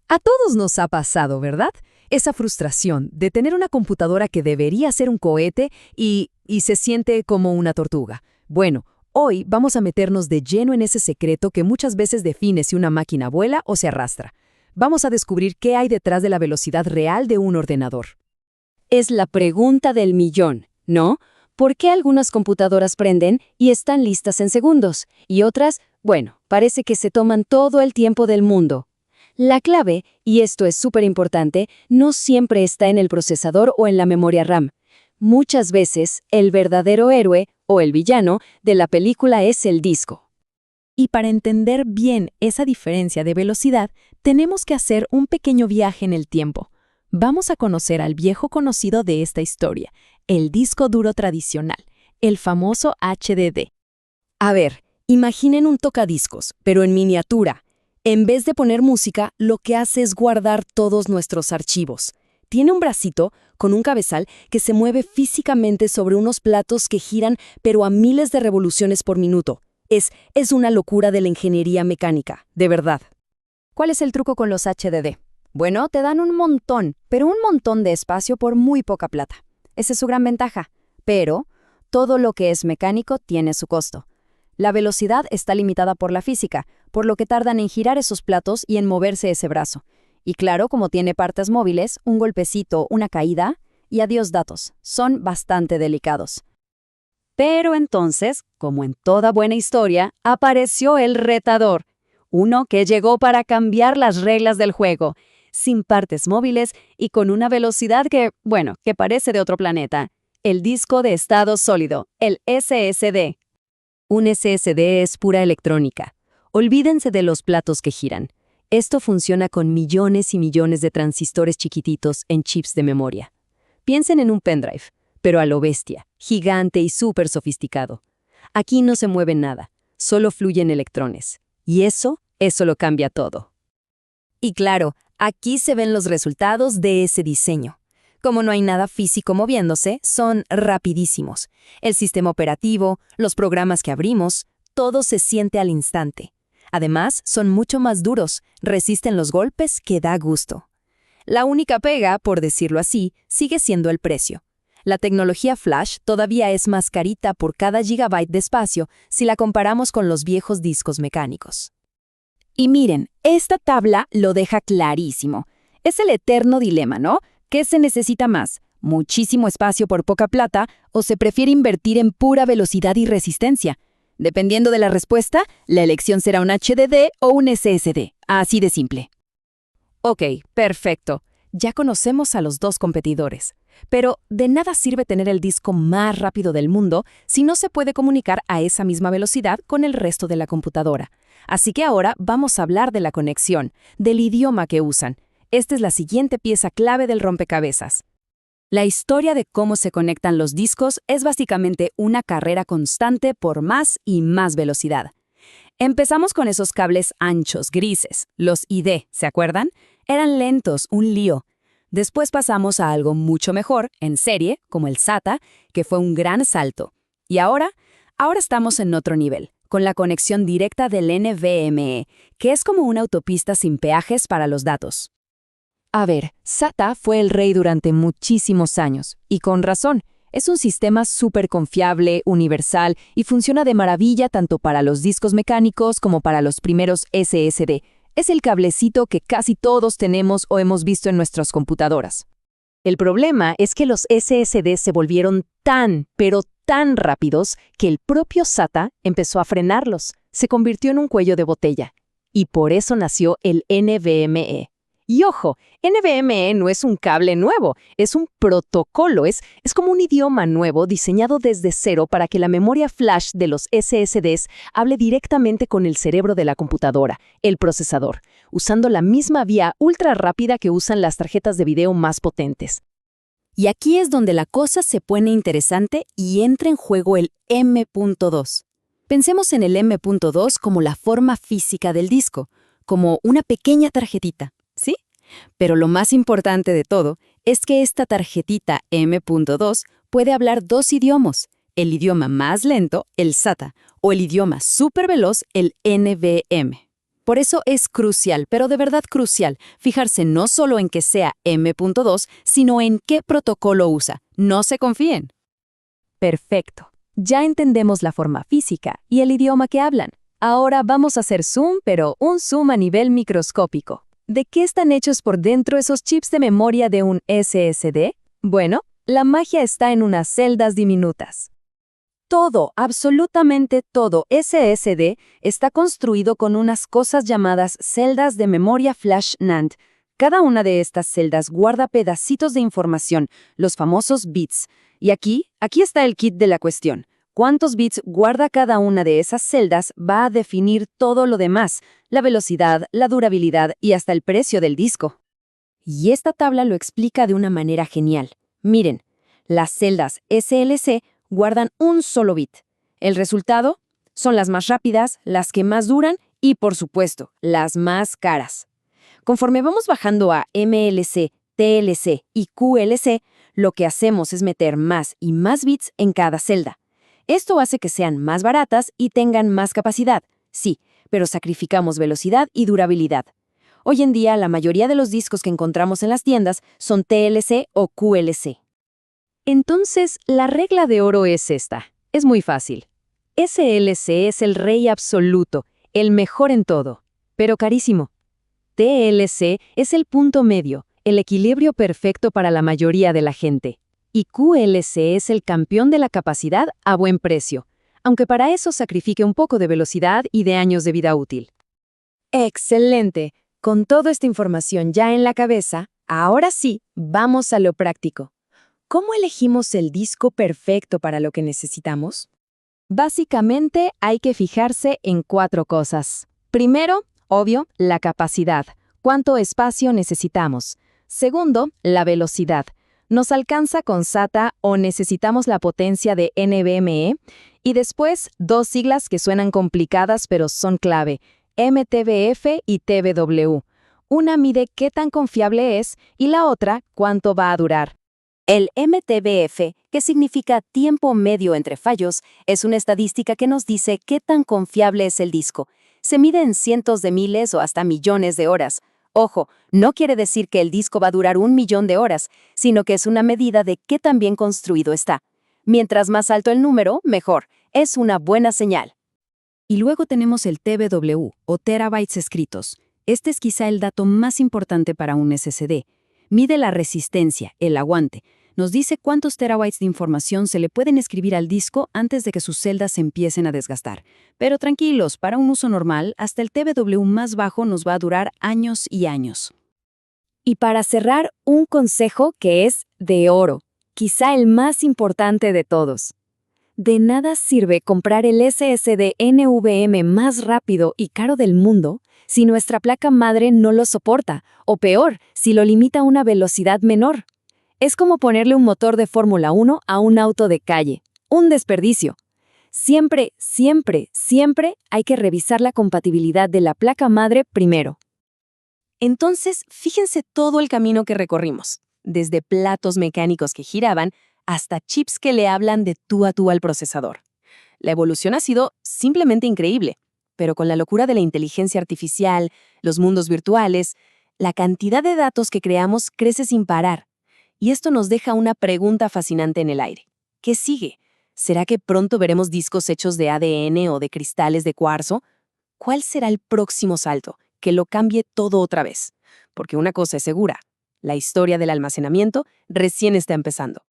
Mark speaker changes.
Speaker 1: A todos nos ha pasado, ¿verdad? Esa frustración de tener una computadora que debería ser un cohete y se siente como una tortuga. Bueno, hoy vamos a meternos de lleno en ese secreto que muchas veces define si una máquina vuela o se arrastra. Vamos a descubrir qué hay detrás de la velocidad real de un ordenador.
Speaker 2: Es la pregunta del millón, ¿no? ¿Por qué algunas computadoras prenden y están listas en segundos? Y otras, bueno, parece que se toman todo el tiempo del mundo. La clave, y esto es súper importante, no siempre está en el procesador o en la memoria RAM. Muchas veces, el verdadero héroe, o el villano, de la película es el disco.
Speaker 3: Y para entender bien esa diferencia de velocidad, tenemos que hacer un pequeño viaje en el tiempo. Vamos a conocer al viejo conocido de esta historia, el disco duro tradicional, el famoso HDD.
Speaker 2: A ver, imaginen un tocadiscos, pero en miniatura. En vez de poner música, lo que hace es guardar todos nuestros archivos. Tiene un bracito con un cabezal que se mueve físicamente sobre unos platos que giran pero a miles de revoluciones por minuto. Es una locura de la ingeniería mecánica, de verdad.
Speaker 1: ¿Cuál es el truco con los HDD? Bueno, te dan un montón, pero un montón de espacio por muy poca plata. Esa es su gran ventaja. Pero todo lo que es mecánico tiene su costo. La velocidad está limitada por la física, por lo que tardan en girar esos platos y en moverse ese brazo. Y claro, como tiene partes móviles, un golpecito, una caída, y adiós datos. Son bastante delicados.
Speaker 2: Pero entonces, como en toda buena historia, apareció el retador. Uno que llegó para cambiar las reglas del juego, sin partes móviles y con una velocidad que parece de otro planeta. El disco de estado sólido, el SSD. Un SSD es pura electrónica. Olvídense de los platos que giran. Esto funciona con millones y millones de transistores chiquititos en chips de memoria. Piensen en un pendrive, pero a lo bestia, gigante y súper sofisticado. Aquí no se mueve nada, solo fluyen electrones. Y eso lo cambia todo.
Speaker 1: Y claro, aquí se ven los resultados de ese diseño. Como no hay nada físico moviéndose, son rapidísimos. El sistema operativo, los programas que abrimos, todo se siente al instante. Además, son mucho más duros, resisten los golpes que da gusto. La única pega, por decirlo así, sigue siendo el precio. La tecnología flash todavía es más carita por cada gigabyte de espacio si la comparamos con los viejos discos mecánicos.
Speaker 3: Y miren, esta tabla lo deja clarísimo. Es el eterno dilema, ¿no? ¿Qué se necesita más? ¿Muchísimo espacio por poca plata o se prefiere invertir en pura velocidad y resistencia? Dependiendo de la respuesta, la elección será un HDD o un SSD. Así de simple.
Speaker 1: Ok, perfecto. Ya conocemos a los dos competidores. Pero de nada sirve tener el disco más rápido del mundo si no se puede comunicar a esa misma velocidad con el resto de la computadora. Así que ahora vamos a hablar de la conexión, del idioma que usan. Esta es la siguiente pieza clave del rompecabezas. La historia de cómo se conectan los discos es básicamente una carrera constante por más y más velocidad. Empezamos con esos cables anchos, grises, los ID, ¿se acuerdan? Eran lentos, un lío. Después pasamos a algo mucho mejor, en serie, como el SATA, que fue un gran salto. Y ahora estamos en otro nivel, con la conexión directa del NVMe, que es como una autopista sin peajes para los datos. A ver, SATA fue el rey durante muchísimos años, y con razón. Es un sistema súper confiable, universal, y funciona de maravilla tanto para los discos mecánicos como para los primeros SSD. Es el cablecito que casi todos tenemos o hemos visto en nuestras computadoras. El problema es que los SSD se volvieron pero tan rápidos que el propio SATA empezó a frenarlos. Se convirtió en un cuello de botella. Y por eso nació el NVMe. Y ojo, NVMe no es un cable nuevo, es un protocolo, es como un idioma nuevo diseñado desde cero para que la memoria flash de los SSDs hable directamente con el cerebro de la computadora, el procesador, usando la misma vía ultra rápida que usan las tarjetas de video más potentes. Y aquí es donde la cosa se pone interesante y entra en juego el M.2. Pensemos en el M.2 como la forma física del disco, como una pequeña tarjetita. ¿Sí? Pero lo más importante de todo es que esta tarjetita M.2 puede hablar dos idiomas, el idioma más lento, el SATA, o el idioma súper veloz, el NVMe.
Speaker 3: Por eso es crucial, pero de verdad crucial, fijarse no solo en que sea M.2, sino en qué protocolo usa. No se confíen.
Speaker 2: Perfecto. Ya entendemos la forma física y el idioma que hablan. Ahora vamos a hacer zoom, pero un zoom a nivel microscópico. ¿De qué están hechos por dentro esos chips de memoria de un SSD? Bueno, la magia está en unas celdas diminutas. Todo, absolutamente todo SSD está construido con unas cosas llamadas celdas de memoria flash NAND. Cada una de estas celdas guarda pedacitos de información, los famosos bits. Y aquí está el kit de la cuestión. Cuántos bits guarda cada una de esas celdas va a definir todo lo demás, la velocidad, la durabilidad y hasta el precio del disco.
Speaker 3: Y esta tabla lo explica de una manera genial. Miren, las celdas SLC guardan un solo bit. El resultado son las más rápidas, las que más duran y, por supuesto, las más caras. Conforme vamos bajando a MLC, TLC y QLC, lo que hacemos es meter más y más bits en cada celda. Esto hace que sean más baratas y tengan más capacidad, sí, pero sacrificamos velocidad y durabilidad. Hoy en día, la mayoría de los discos que encontramos en las tiendas son TLC o QLC.
Speaker 2: Entonces, la regla de oro es esta. Es muy fácil. SLC es el rey absoluto, el mejor en todo, pero carísimo. TLC es el punto medio, el equilibrio perfecto para la mayoría de la gente. Y QLC es el campeón de la capacidad a buen precio, aunque para eso sacrifique un poco de velocidad y de años de vida útil.
Speaker 1: ¡Excelente! Con toda esta información ya en la cabeza, ahora sí, vamos a lo práctico. ¿Cómo elegimos el disco perfecto para lo que necesitamos?
Speaker 2: Básicamente, hay que fijarse en 4 cosas. Primero, obvio, la capacidad. ¿Cuánto espacio necesitamos? Segundo, la velocidad. ¿Nos alcanza con SATA o necesitamos la potencia de NVMe? Y después, 2 siglas que suenan complicadas pero son clave, MTBF y TBW. Una mide qué tan confiable es y la otra, cuánto va a durar.
Speaker 3: El MTBF, que significa tiempo medio entre fallos, es una estadística que nos dice qué tan confiable es el disco. Se mide en cientos de miles o hasta millones de horas. Ojo, no quiere decir que el disco va a durar 1.000.000 de horas, sino que es una medida de qué tan bien construido está. Mientras más alto el número, mejor. Es una buena señal. Y luego tenemos el TBW, o terabytes escritos. Este es quizá el dato más importante para un SSD. Mide la resistencia, el aguante. Nos dice cuántos terabytes de información se le pueden escribir al disco antes de que sus celdas se empiecen a desgastar. Pero tranquilos, para un uso normal, hasta el TBW más bajo nos va a durar años y años. Y para cerrar, un consejo que es de oro, quizá el más importante de todos. De nada sirve comprar el SSD NVMe más rápido y caro del mundo si nuestra placa madre no lo soporta, o peor, si lo limita a una velocidad menor. Es como ponerle un motor de Fórmula 1 a un auto de calle. Un desperdicio. Siempre, siempre, siempre hay que revisar la compatibilidad de la placa madre primero.
Speaker 1: Entonces, fíjense todo el camino que recorrimos, desde platos mecánicos que giraban hasta chips que le hablan de tú a tú al procesador. La evolución ha sido simplemente increíble, pero con la locura de la inteligencia artificial, los mundos virtuales, la cantidad de datos que creamos crece sin parar. Y esto nos deja una pregunta fascinante en el aire. ¿Qué sigue? ¿Será que pronto veremos discos hechos de ADN o de cristales de cuarzo? ¿Cuál será el próximo salto que lo cambie todo otra vez? Porque una cosa es segura, la historia del almacenamiento recién está empezando.